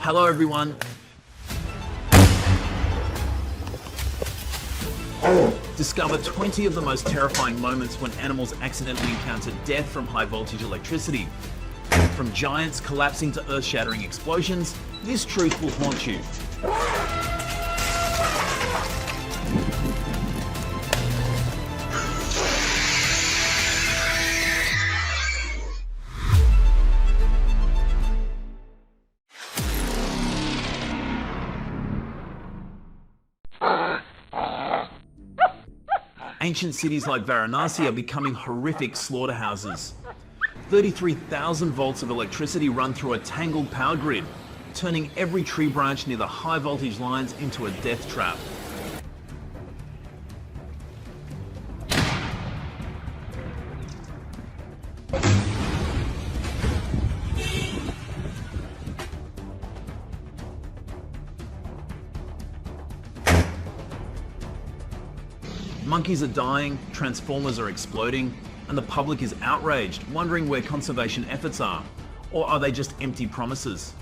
Hello everyone. Discover 20 of the most terrifying moments when animals accidentally encounter death from high voltage electricity. From giants collapsing to earth-shattering explosions, this truth will haunt you. Ancient cities like Varanasi are becoming horrific slaughterhouses. 33,000 volts of electricity run through a tangled power grid, turning every tree branch near the high voltage lines into a death trap. Monkeys are dying, transformers are exploding, and the public is outraged, wondering where conservation efforts are. Or are they just empty promises?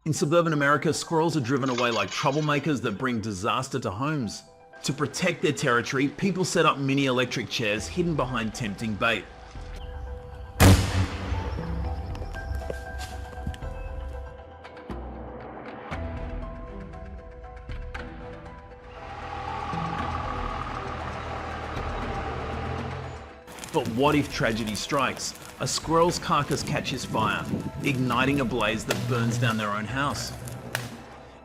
In suburban America, squirrels are driven away like troublemakers that bring disaster to homes. To protect their territory, people set up mini electric chairs hidden behind tempting bait. But what if tragedy strikes? A squirrel's carcass catches fire, igniting a blaze that burns down their own house.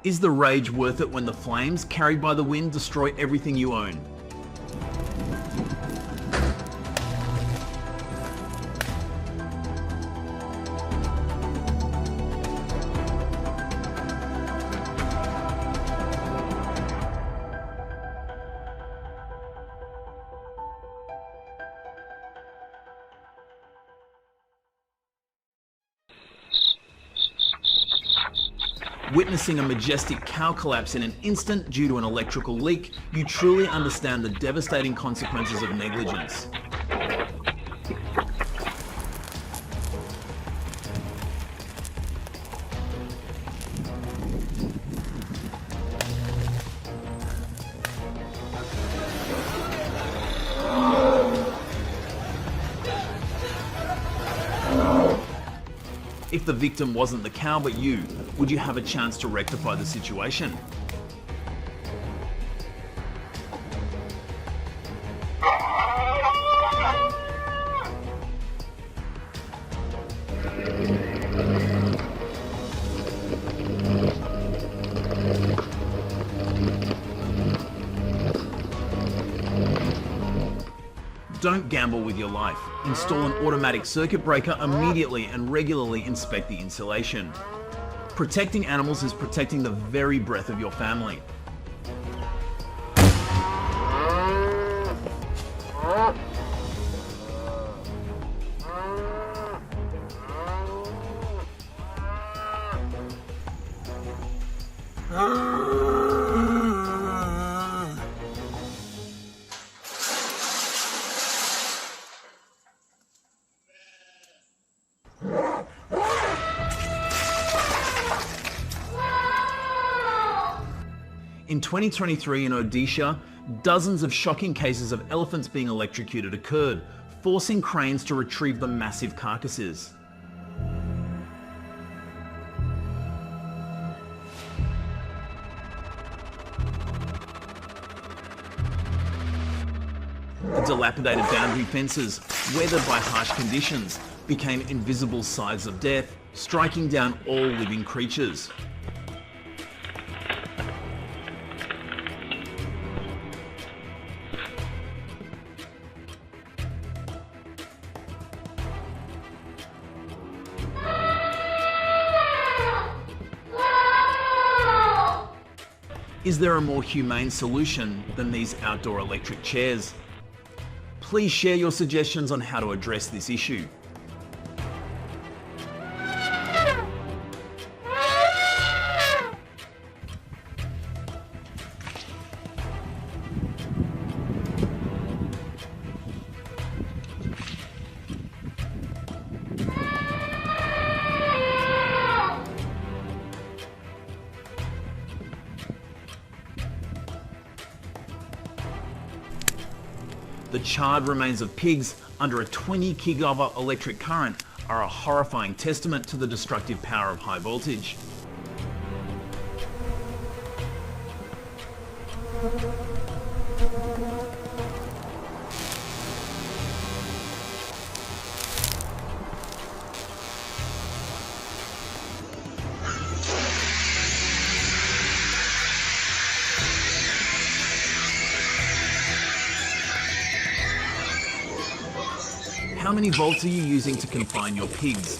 Is the rage worth it when the flames, carried by the wind, destroy everything you own? Witnessing a majestic cow collapse in an instant due to an electrical leak, you truly understand the devastating consequences of negligence. If the victim wasn't the cow but you, would you have a chance to rectify the situation? Don't gamble with your life. Install an automatic circuit breaker immediately and regularly inspect the insulation. Protecting animals is protecting the very breath of your family. In 2023 in Odisha, dozens of shocking cases of elephants being electrocuted occurred, forcing cranes to retrieve the massive carcasses. The dilapidated boundary fences, weathered by harsh conditions, became invisible scythes of death, striking down all living creatures. Is there a more humane solution than these outdoor electric chairs? Please share your suggestions on how to address this issue. The charred remains of pigs under a 20 kV electric current are a horrifying testament to the destructive power of high voltage. How many volts are you using to confine your pigs?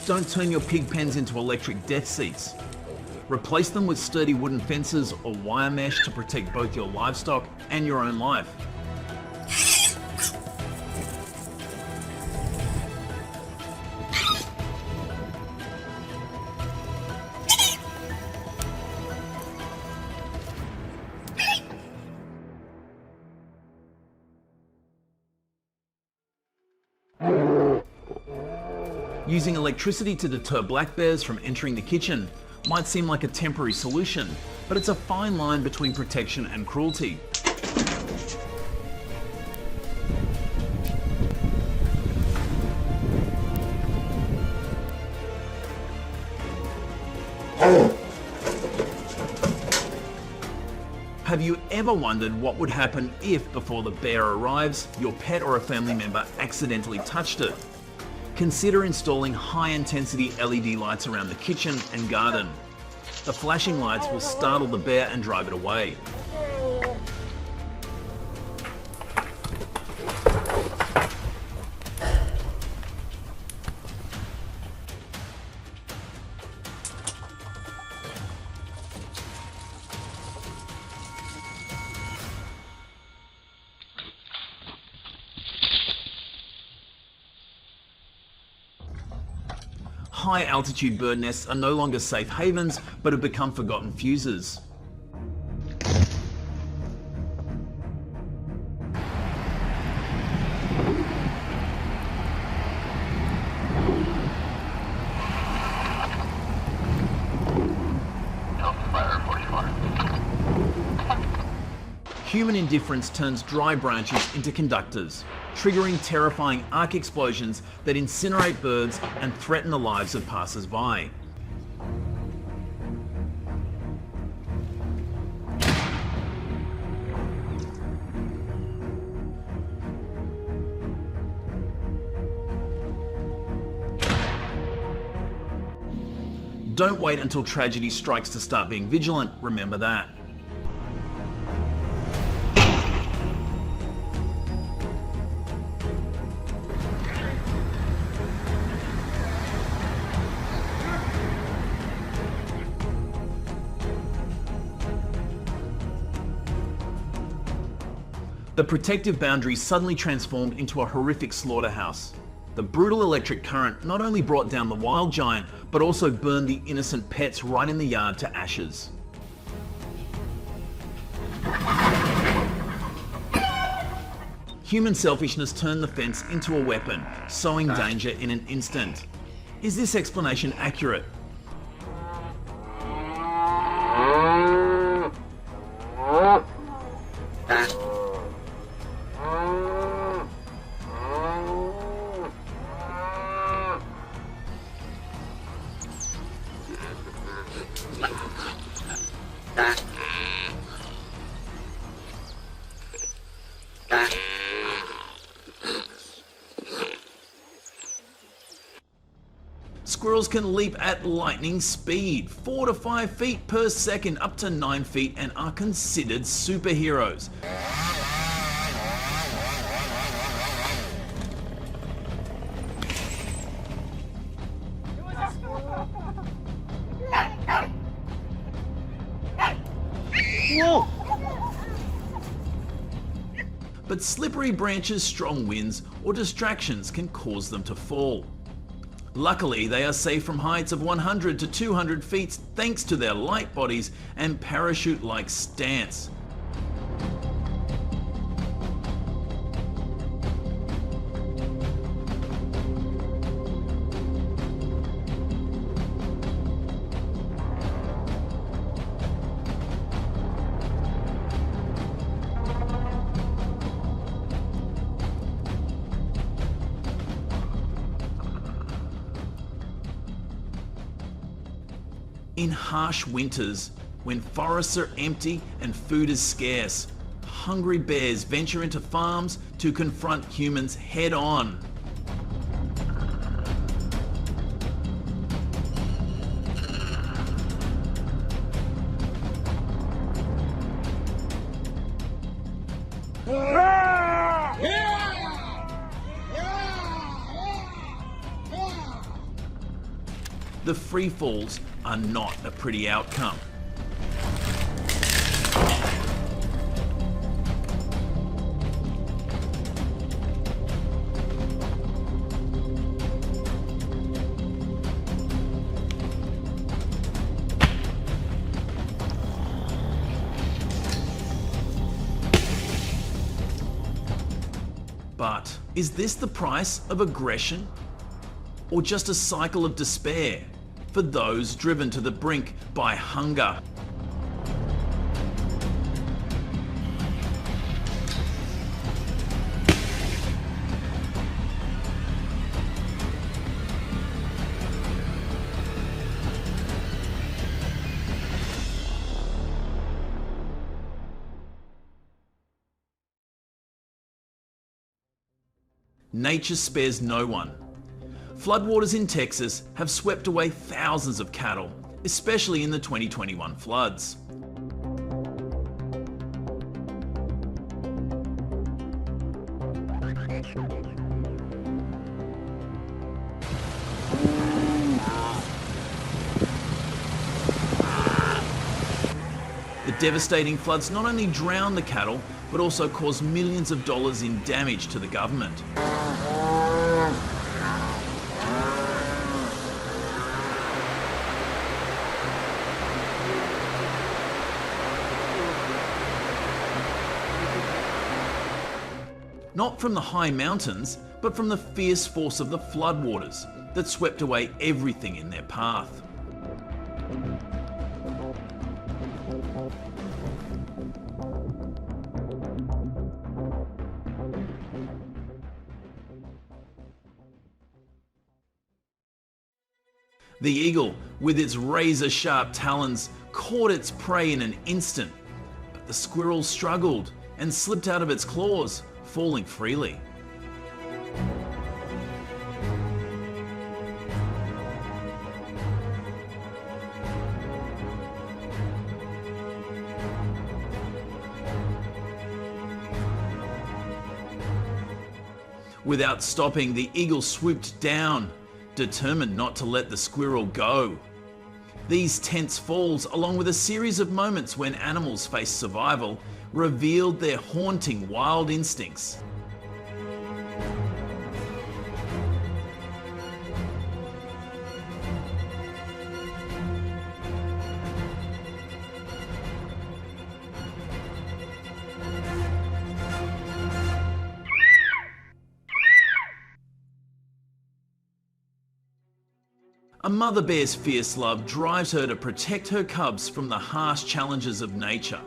Don't turn your pig pens into electric death seats. Replace them with sturdy wooden fences or wire mesh to protect both your livestock and your own life. Using electricity to deter black bears from entering the kitchen might seem like a temporary solution, but it's a fine line between protection and cruelty. Have you ever wondered what would happen if, before the bear arrives, your pet or a family member accidentally touched it? Consider installing high-intensity LED lights around the kitchen and garden. The flashing lights will startle the bear and drive it away. High-altitude bird nests are no longer safe havens, but have become forgotten fuses. Human indifference turns dry branches into conductors, triggering terrifying arc explosions that incinerate birds and threaten the lives of passers-by. Don't wait until tragedy strikes to start being vigilant, remember that. The protective boundary suddenly transformed into a horrific slaughterhouse. The brutal electric current not only brought down the wild giant, but also burned the innocent pets right in the yard to ashes. Human selfishness turned the fence into a weapon, sowing danger in an instant. Is this explanation accurate? Squirrels can leap at lightning speed, 4 to 5 feet per second, up to 9 feet, and are considered superheroes. Whoa! But slippery branches, strong winds, or distractions can cause them to fall. Luckily, they are safe from heights of 100 to 200 feet thanks to their light bodies and parachute-like stance. In harsh winters, when forests are empty and food is scarce, hungry bears venture into farms to confront humans head on. The free falls are not a pretty outcome. But is this the price of aggression? Or just a cycle of despair for those driven to the brink by hunger? Nature spares no one. Floodwaters in Texas have swept away thousands of cattle, especially in the 2021 floods. The devastating floods not only drowned the cattle, but also caused millions of dollars in damage to the government. Not from the high mountains, but from the fierce force of the floodwaters that swept away everything in their path. The eagle, with its razor-sharp talons, caught its prey in an instant, but the squirrel struggled and slipped out of its claws, falling freely. Without stopping, the eagle swooped down, determined not to let the squirrel go. These tense falls, along with a series of moments when animals face survival, revealed their haunting wild instincts. A mother bear's fierce love drives her to protect her cubs from the harsh challenges of nature.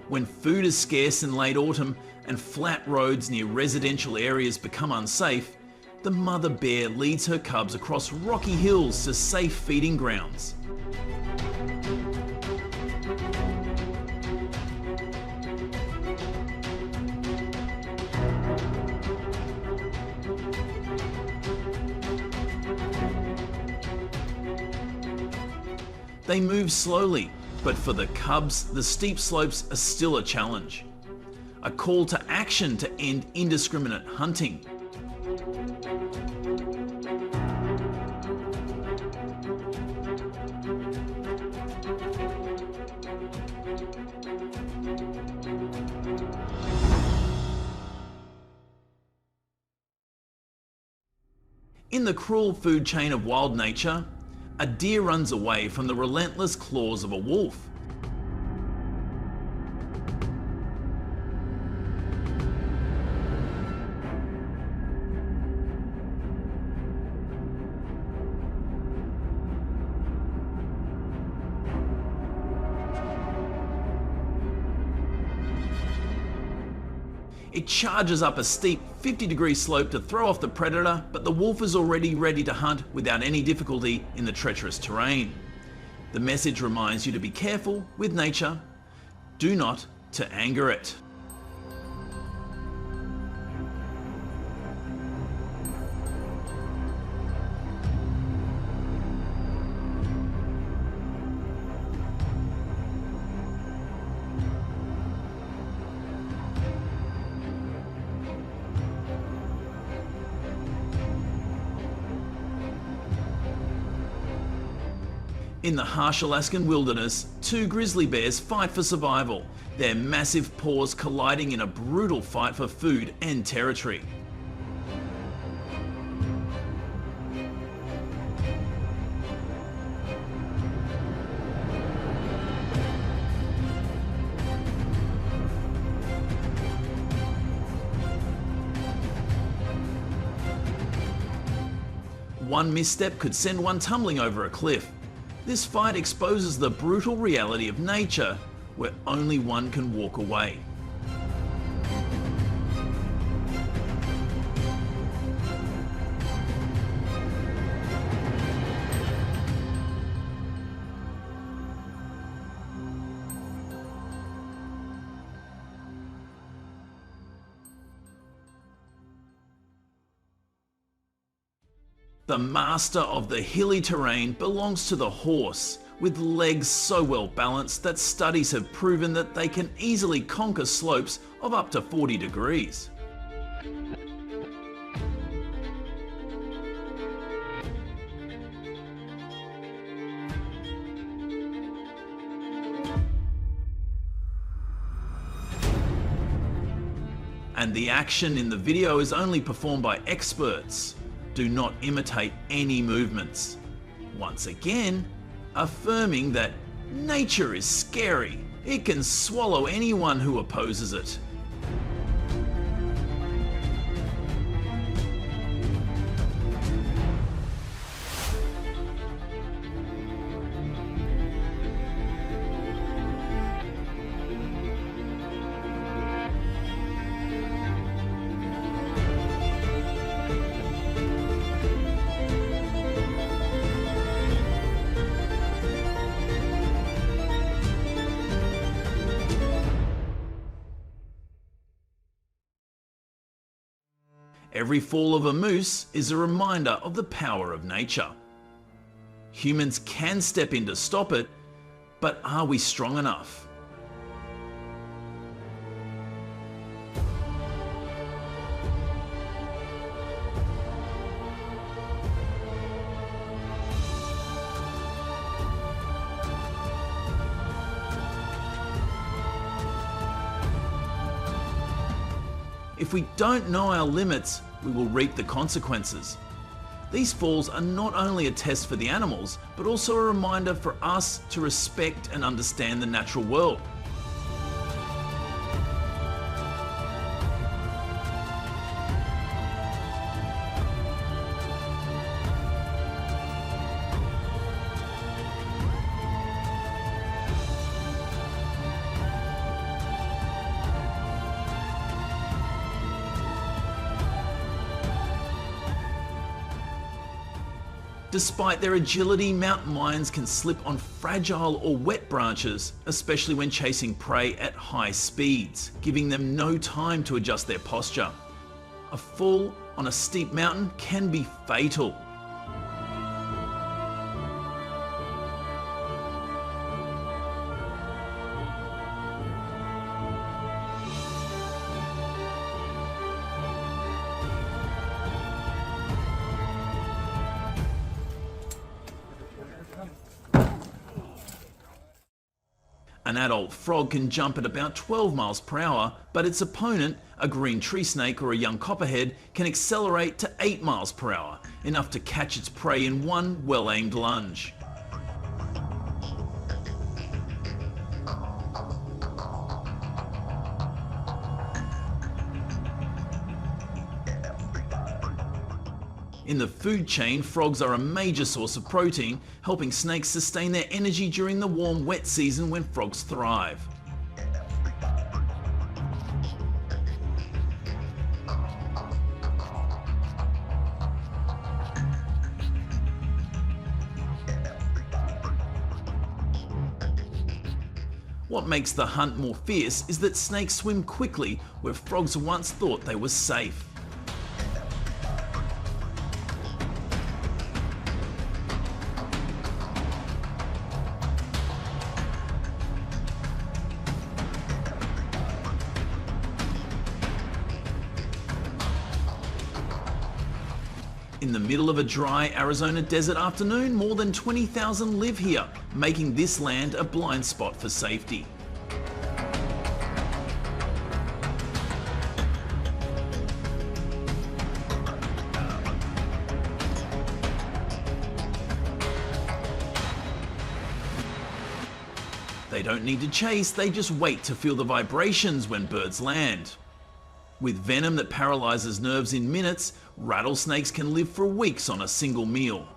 When food is scarce in late autumn and flat roads near residential areas become unsafe, the mother bear leads her cubs across rocky hills to safe feeding grounds. They move slowly, But for the cubs, the steep slopes are still a challenge. A call to action to end indiscriminate hunting. In the cruel food chain of wild nature, a deer runs away from the relentless claws of a wolf. It charges up a steep 50-degree slope to throw off the predator, but the wolf is already ready to hunt without any difficulty in the treacherous terrain. The message reminds you to be careful with nature, do not to anger it. In the harsh Alaskan wilderness, two grizzly bears fight for survival, their massive paws colliding in a brutal fight for food and territory. One misstep could send one tumbling over a cliff. This fight exposes the brutal reality of nature, where only one can walk away. The master of the hilly terrain belongs to the horse, with legs so well balanced that studies have proven that they can easily conquer slopes of up to 40 degrees. And the action in the video is only performed by experts. Do not imitate any movements. Once again, affirming that nature is scary. It can swallow anyone who opposes it. Every fall of a moose is a reminder of the power of nature. Humans can step in to stop it, but are we strong enough? If we don't know our limits, we will reap the consequences. These falls are not only a test for the animals, but also a reminder for us to respect and understand the natural world. Despite their agility, mountain lions can slip on fragile or wet branches, especially when chasing prey at high speeds, giving them no time to adjust their posture. A fall on a steep mountain can be fatal. An adult frog can jump at about 12 miles per hour, but its opponent, a green tree snake or a young copperhead, can accelerate to 8 miles per hour, enough to catch its prey in one well-aimed lunge. In the food chain, frogs are a major source of protein, helping snakes sustain their energy during the warm, wet season when frogs thrive. What makes the hunt more fierce is that snakes swim quickly where frogs once thought they were safe. In the middle of a dry Arizona desert afternoon, more than 20,000 live here, making this land a blind spot for safety. They don't need to chase, they just wait to feel the vibrations when birds land. With venom that paralyzes nerves in minutes, rattlesnakes can live for weeks on a single meal.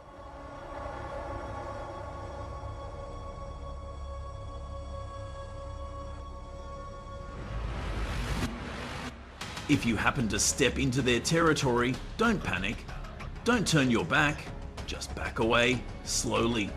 If you happen to step into their territory, don't panic. Don't turn your back, just back away slowly.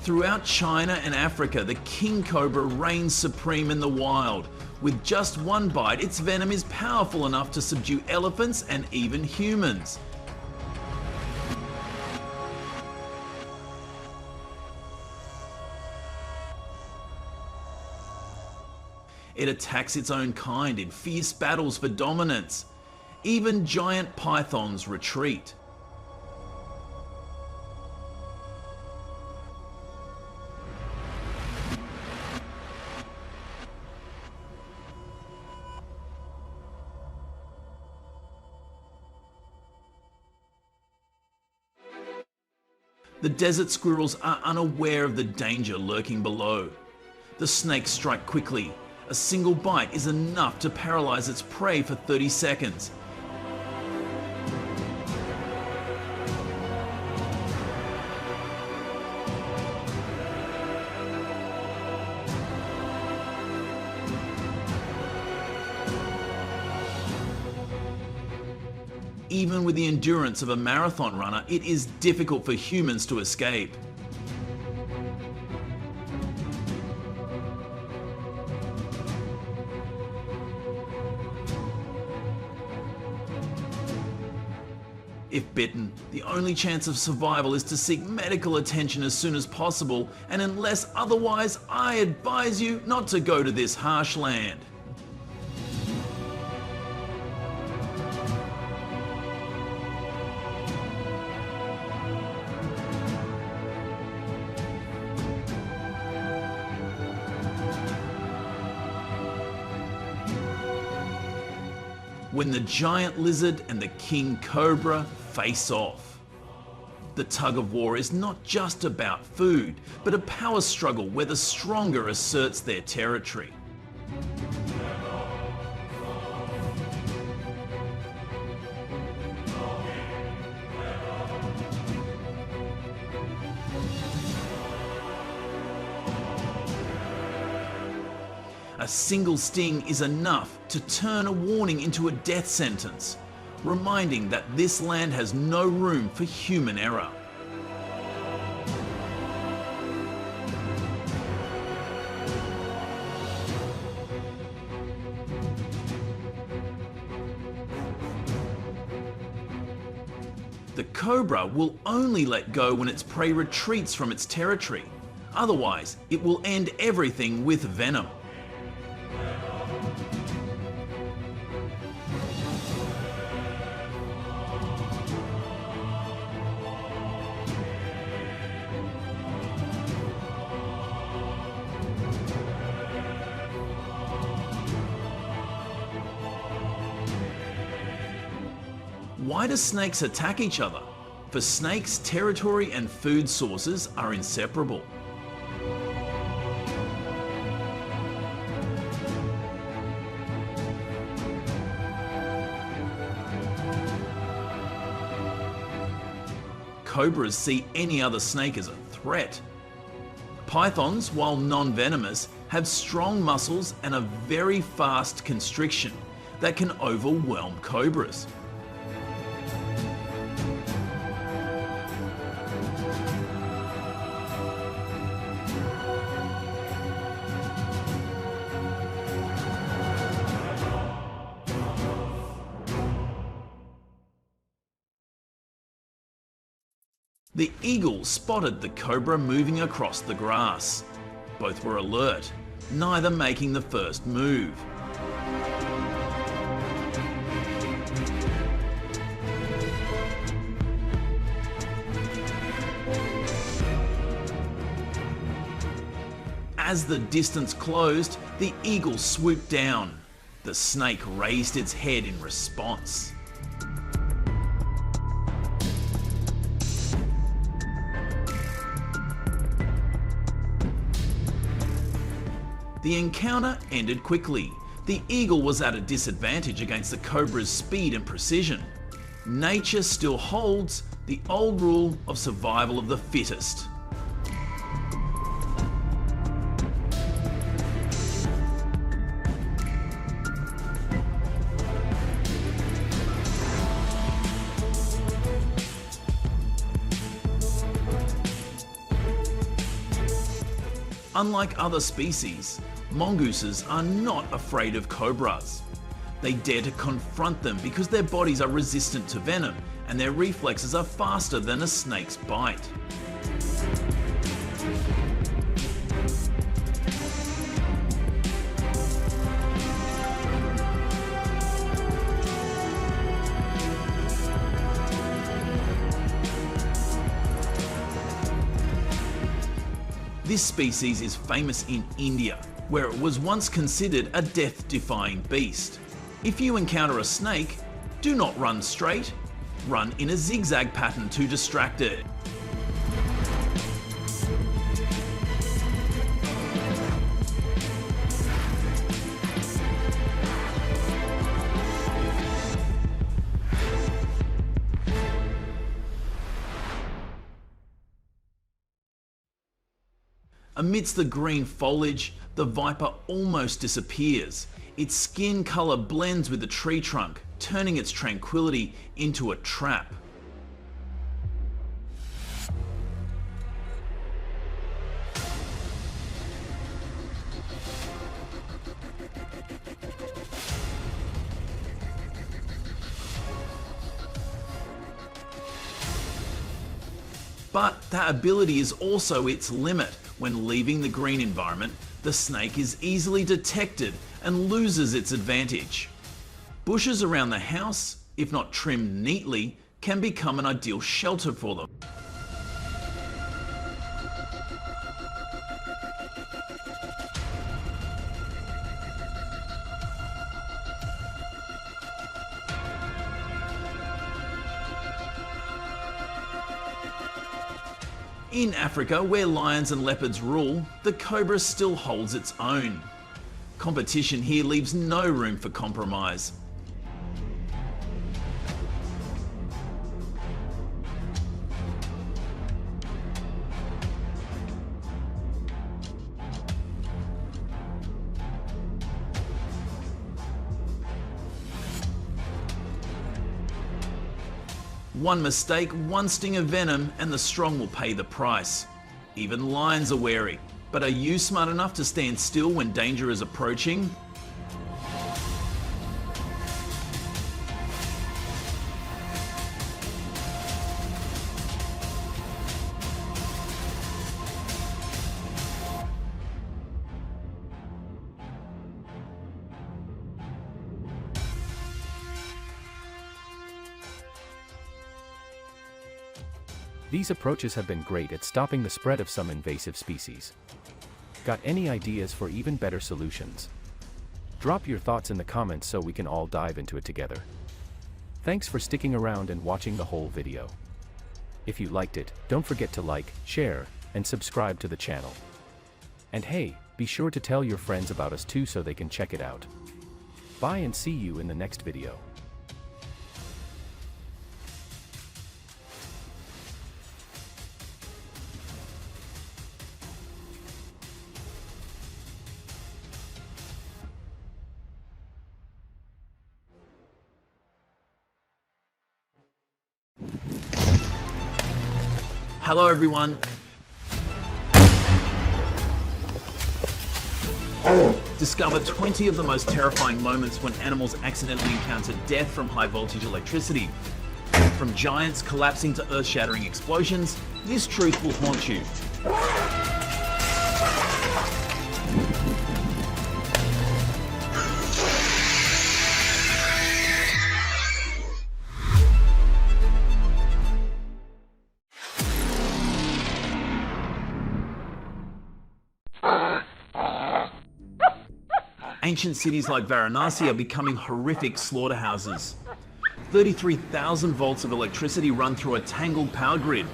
Throughout China and Africa, the king cobra reigns supreme in the wild. With just one bite, its venom is powerful enough to subdue elephants and even humans. It attacks its own kind in fierce battles for dominance. Even giant pythons retreat. The desert squirrels are unaware of the danger lurking below. The snakes strike quickly. A single bite is enough to paralyze its prey for 30 seconds. Even with the endurance of a marathon runner, it is difficult for humans to escape. If bitten, the only chance of survival is to seek medical attention as soon as possible, and unless otherwise, I advise you not to go to this harsh land. When the giant lizard and the king cobra face off. The tug of war is not just about food, but a power struggle where the stronger asserts their territory. A single sting is enough to turn a warning into a death sentence, reminding that this land has no room for human error. The cobra will only let go when its prey retreats from its territory. Otherwise, it will end everything with venom. Why do snakes attack each other? For snakes, territory and food sources are inseparable. Cobras see any other snake as a threat. Pythons, while non-venomous, have strong muscles and a very fast constriction that can overwhelm cobras. The eagle spotted the cobra moving across the grass. Both were alert, neither making the first move. As the distance closed, the eagle swooped down. The snake raised its head in response. The encounter ended quickly. The eagle was at a disadvantage against the cobra's speed and precision. Nature still holds the old rule of survival of the fittest. Unlike other species, mongooses are not afraid of cobras. They dare to confront them because their bodies are resistant to venom and their reflexes are faster than a snake's bite. This species is famous in India, where it was once considered a death-defying beast. If you encounter a snake, do not run straight. Run in a zigzag pattern to distract it. Amidst the green foliage, the viper almost disappears. Its skin colour blends with the tree trunk, turning its tranquility into a trap. But that ability is also its limit. When leaving the green environment, the snake is easily detected and loses its advantage. Bushes around the house, if not trimmed neatly, can become an ideal shelter for them. In Africa, where lions and leopards rule, the cobra still holds its own. Competition here leaves no room for compromise. One mistake, one sting of venom, and the strong will pay the price. Even lions are wary. But are you smart enough to stand still when danger is approaching? These approaches have been great at stopping the spread of some invasive species. Got any ideas for even better solutions? Drop your thoughts in the comments so we can all dive into it together. Thanks for sticking around and watching the whole video. If you liked it, don't forget to like, share, and subscribe to the channel. And hey, be sure to tell your friends about us too so they can check it out. Bye and see you in the next video. Hello everyone. Discover 20 of the most terrifying moments when animals accidentally encounter death from high voltage electricity. From giants collapsing to earth-shattering explosions, this truth will haunt you. Ancient cities like Varanasi are becoming horrific slaughterhouses. 33,000 volts of electricity run through a tangled power grid,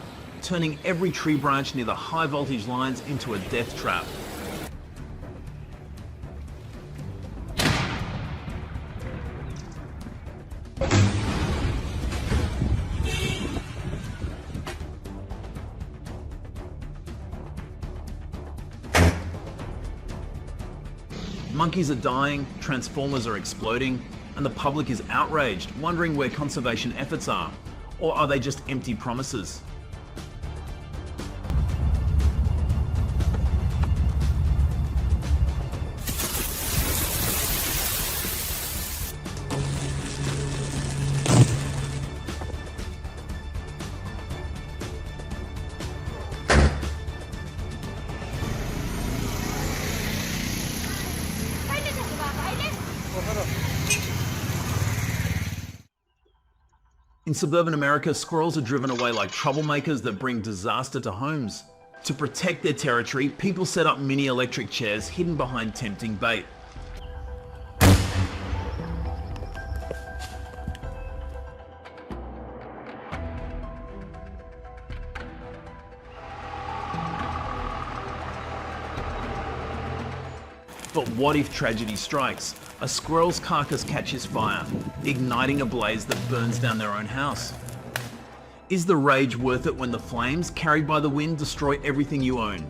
turning every tree branch near the high voltage lines into a death trap. Monkeys are dying, transformers are exploding, and the public is outraged, wondering where conservation efforts are. Or are they just empty promises? In suburban America, squirrels are driven away like troublemakers that bring disaster to homes. To protect their territory, people set up mini electric chairs hidden behind tempting bait. But what if tragedy strikes? A squirrel's carcass catches fire, igniting a blaze that burns down their own house. Is the rage worth it when the flames, carried by the wind, destroy everything you own?